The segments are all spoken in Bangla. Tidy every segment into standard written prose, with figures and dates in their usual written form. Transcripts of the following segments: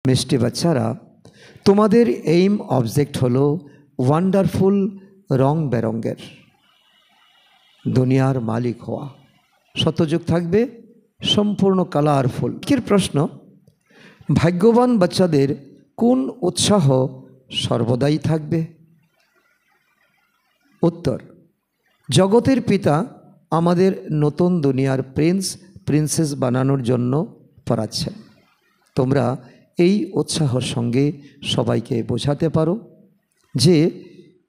মিষ্টি বাচ্চারা, তোমাদের এইম অবজেক্ট হলো ওয়ান্ডারফুল রং বেরঙ্গের দুনিয়ার মালিক হওয়া। শতযুগ থাকবে সম্পূর্ণ কালারফুল। এর প্রশ্ন, ভাগ্যবান বাচ্চাদের কোন উৎসাহ সর্বদাই থাকবে? উত্তর, জগতের পিতা আমাদের নতুন দুনিয়ার প্রিন্সেস বানানোর জন্য পড়াচ্ছেন। তোমরা এই উৎসাহর সঙ্গে সবাইকে বোঝাতে পারো যে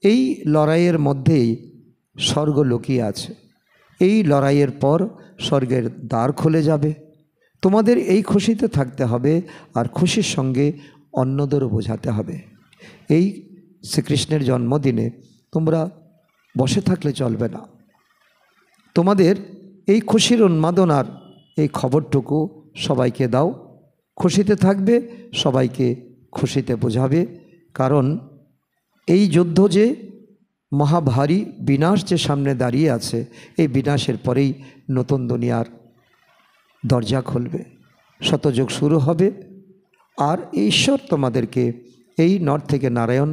এই লড়াইয়ের মধ্যেই স্বর্গ লুকিয়ে আছে। এই লড়াইয়ের পর স্বর্গের দ্বার খুলে যাবে। তোমাদের এই খুশিতে থাকতে হবে আর খুশির সঙ্গে অন্যদেরও বোঝাতে হবে। এই শ্রীকৃষ্ণের জন্মদিনে তোমরা বসে থাকলে চলবে না। তোমাদের এই খুশির উন্মাদনার এই খবরটুকু সবাইকে দাও। খুশিতে থাকবে, সবাইকে খুশিতে বোঝাবে। কারণ এই যুদ্ধ যে মহাভারী বিনাশ যে সামনে দাঁড়িয়ে আছে, এই বিনাশের পরেই নতুন দুনিয়ার দরজা খুলবে, শতযুগ শুরু হবে। আর ঈশ্বর তোমাদেরকে এই নর থেকে নারায়ণ,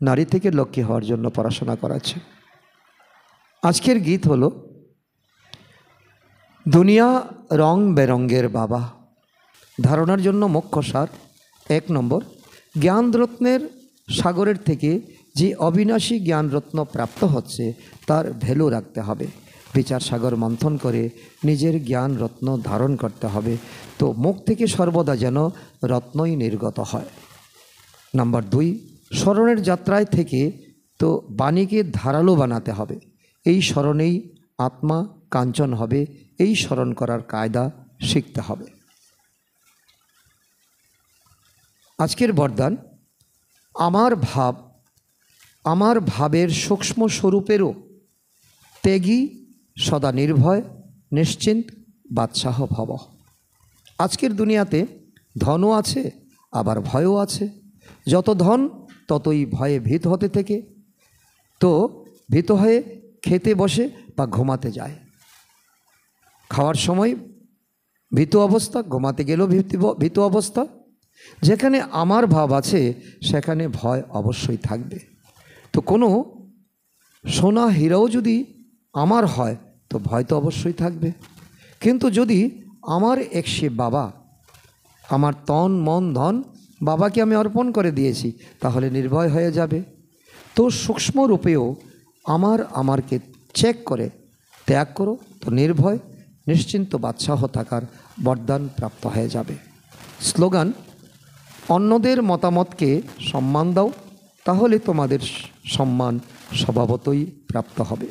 নারী থেকে লক্ষ্মী হওয়ার জন্য পড়াশোনা করাচ্ছে। আজকের গীত হলো দুনিয়া রং বেরঙ্গের বাবা। ধারণার জন্য মুখ্য সার: 1 নম্বর, জ্ঞানরত্নের সাগরের থেকে যে অবিনাশী জ্ঞানরত্ন প্রাপ্ত হচ্ছে তার ভ্যালু রাখতে হবে। বিচার সাগর মন্থন করে নিজের জ্ঞান রত্ন ধারণ করতে হবে, তো মুখ থেকে সর্বদা যেন রত্নই নির্গত হয়। নাম্বার 2, স্মরণের যাত্রায় থেকে তো বাণীকে ধারালো বানাতে হবে। এই স্মরণেই আত্মা কাঞ্চন হবে। এই স্মরণ করার কায়দা শিখতে হবে। আজকের বরদান: আমার ভাবের সূক্ষ্ম স্বরূপেরও ত্যাগী, সদা নির্ভয়, নিশ্চিন্ত বাদশাহ ভব। আজকের দুনিয়াতে ধনও আছে, আবার ভয়ও আছে। যত ধন ততই ভয়ে ভীত হতে থেকে, তো ভীত হয়ে খেতে বসে বা ঘুমাতে যায়। খাওয়ার সময় ভীত অবস্থা, ঘুমাতে গেলেও ভীত অবস্থা। যেখানে আমার ভাব আছে সেখানে ভয় অবশ্যই থাকবে। তো কোনো সোনা হীরাও যদি আমার হয় তো ভয় তো অবশ্যই থাকবে। কিন্তু যদি আমার সে বাবা, আমার তন মন ধন বাবাকে আমি অর্পণ করে দিয়েছি, তাহলে নির্ভয় হয়ে যাবে। তো সূক্ষ্ম রূপেও আমারকে চেক করে ত্যাগ করো, তো নির্ভয় নিশ্চিন্ত বাদশাহ থাকার বরদান প্রাপ্ত হয়ে যাবে। স্লোগান: অন্যদের মতামতকে সম্মান দাও, তাহলে তোমাদের সম্মান স্বভাবতই প্রাপ্ত হবে।